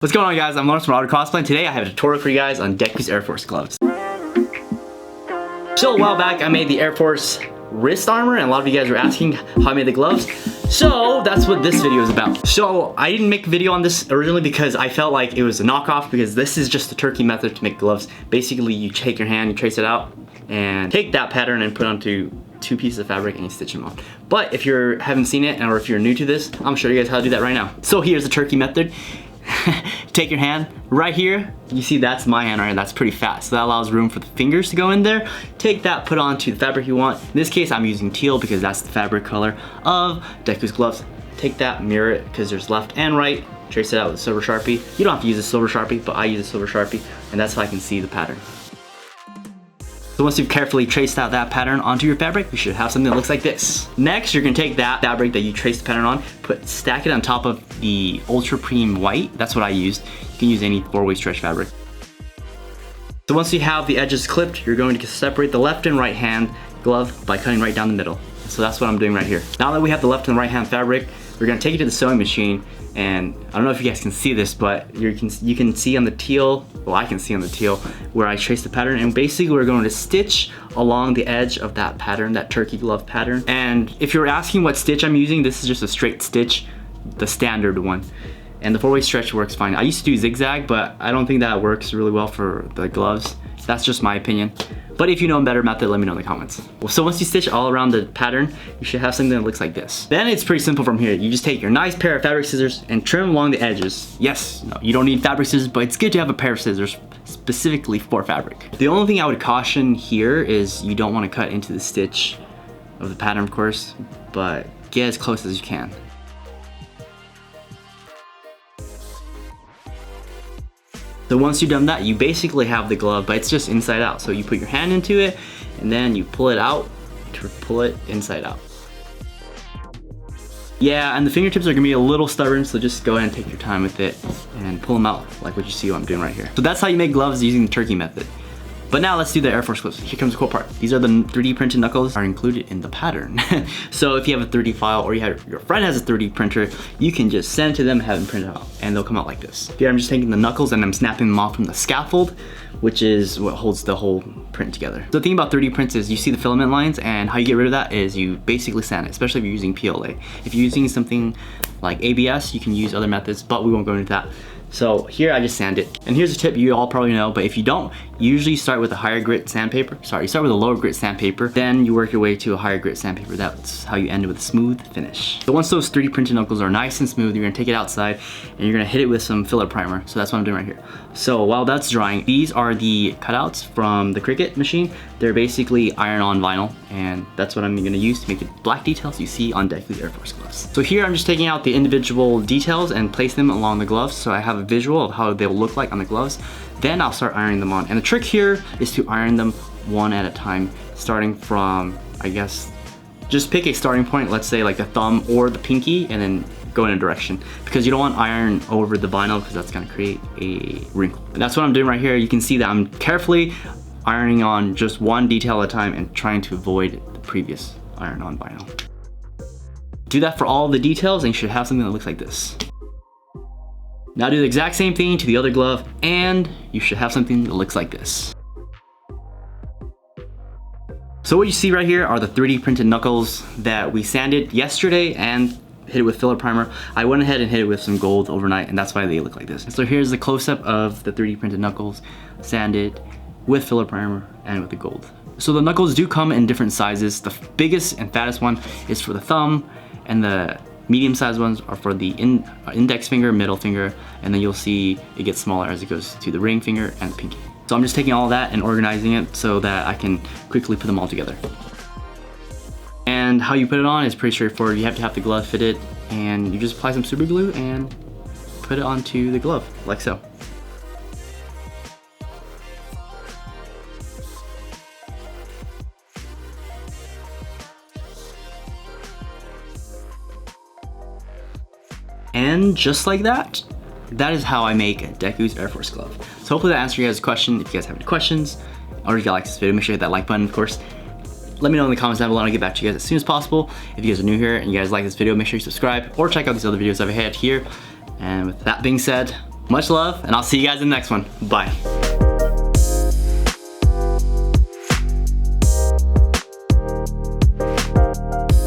What's going on, guys? I'm Lorentz from Cosplay, and today I have a tutorial for you guys on Deku's Airforce gloves. So a while back I made the Airforce wrist armor, and a lot of you guys were asking how I made the gloves. So that's what this video is about. So I didn't make a video on this originally because I felt like it was a knockoff, because this is just the turkey method to make gloves. Basically, you take your hand, you trace it out, and take that pattern and put it onto 2 pieces of fabric and you stitch them on. But if you haven't seen it, or if you're new to this, I'm gonna show you guys how to do that right now. So here's the turkey method. Take your hand right here. You see that's my hand right here. That's pretty fat, so that allows room for the fingers to go in there. Take that, put onto the fabric you want. In this case, I'm using teal because that's the fabric color of Deku's gloves. Take that, mirror it, because there's left and right. Trace it out with a silver Sharpie. You don't have to use a silver Sharpie, but I use a silver Sharpie, and that's how I can see the pattern. So once you've carefully traced out that pattern onto your fabric, you should have something that looks like this. Next, you're gonna take that fabric that you traced the pattern on, stack it on top of the Ultra Premium White. That's what I used. You can use any 4-way stretch fabric. So once you have the edges clipped, you're going to separate the left and right hand glove by cutting right down the middle. So that's what I'm doing right here. Now that we have the left and right hand fabric, we're gonna take it to the sewing machine, and I don't know if you guys can see this, but you can see on the teal, well, I can see on the teal where I traced the pattern, and basically we're going to stitch along the edge of that pattern, that turkey glove pattern. And if you're asking what stitch I'm using, this is just a straight stitch, the standard one. And the 4-way stretch works fine. I used to do zigzag, but I don't think that works really well for the gloves. That's just my opinion. But if you know a better method, let me know in the comments. Well, so once you stitch all around the pattern, you should have something that looks like this. Then it's pretty simple from here. You just take your nice pair of fabric scissors and trim along the edges. Yes, no, you don't need fabric scissors, but it's good to have a pair of scissors specifically for fabric. The only thing I would caution here is you don't want to cut into the stitch of the pattern, of course, but get as close as you can. So once you've done that, you basically have the glove, but it's just inside out. So you put your hand into it, and then you pull it out to pull it inside out. Yeah, and the fingertips are gonna be a little stubborn, so just go ahead and take your time with it and pull them out like what you see I'm doing right here. So that's how you make gloves using the turkey method. But now let's do the Airforce gloves. Here comes the cool part. These are the 3D printed knuckles are included in the pattern. So if you have a 3D file, or your friend has a 3D printer, you can just send it to them, have them print it out, and they'll come out like this. Here I'm just taking the knuckles and I'm snapping them off from the scaffold, which is what holds the whole print together. So the thing about 3D prints is you see the filament lines, and how you get rid of that is you basically sand it, especially if you're using PLA. If you're using something like ABS, you can use other methods, but we won't go into that. So here I just sand it. And here's a tip you all probably know, but if you don't, you usually start with a higher grit sandpaper. Sorry, you start with a lower grit sandpaper, then you work your way to a higher grit sandpaper. That's how you end with a smooth finish. So once those 3D printed knuckles are nice and smooth, you're gonna take it outside and you're gonna hit it with some filler primer. So that's what I'm doing right here. So while that's drying, these are the cutouts from the Cricut machine. They're basically iron-on vinyl, and that's what I'm gonna use to make the black details you see on Deku's Airforce gloves. So here I'm just taking out the individual details and place them along the gloves, so I have a visual of how they'll look like on the gloves. Then I'll start ironing them on. And the trick here is to iron them one at a time, starting from, I guess, just pick a starting point, let's say like the thumb or the pinky, and then go in a direction, because you don't want iron over the vinyl, because that's gonna create a wrinkle. And that's what I'm doing right here. You can see that I'm carefully ironing on just one detail at a time and trying to avoid the previous iron on vinyl. Do that for all the details and you should have something that looks like this. Now do the exact same thing to the other glove, and you should have something that looks like this. So what you see right here are the 3D printed knuckles that we sanded yesterday and hit it with filler primer. I went ahead and hit it with some gold overnight, and that's why they look like this. So here's the close-up of the 3D printed knuckles, sanded with filler primer and with the gold. So the knuckles do come in different sizes. The biggest and fattest one is for the thumb, and the medium-sized ones are for the index finger, middle finger, and then you'll see it gets smaller as it goes to the ring finger and the pinky. So I'm just taking all that and organizing it so that I can quickly put them all together. And how you put it on is pretty straightforward. You have to have the glove fitted, and you just apply some super glue and put it onto the glove, like so. And just like that, that is how I make Deku's Airforce glove. So hopefully that answered you guys' question. If you guys have any questions, or if you like this video, make sure you hit that like button, of course. Let me know in the comments down below, and I'll get back to you guys as soon as possible. If you guys are new here and you guys like this video, make sure you subscribe, or check out these other videos I've had here. And with that being said, Much love, and I'll see you guys in the next one. Bye.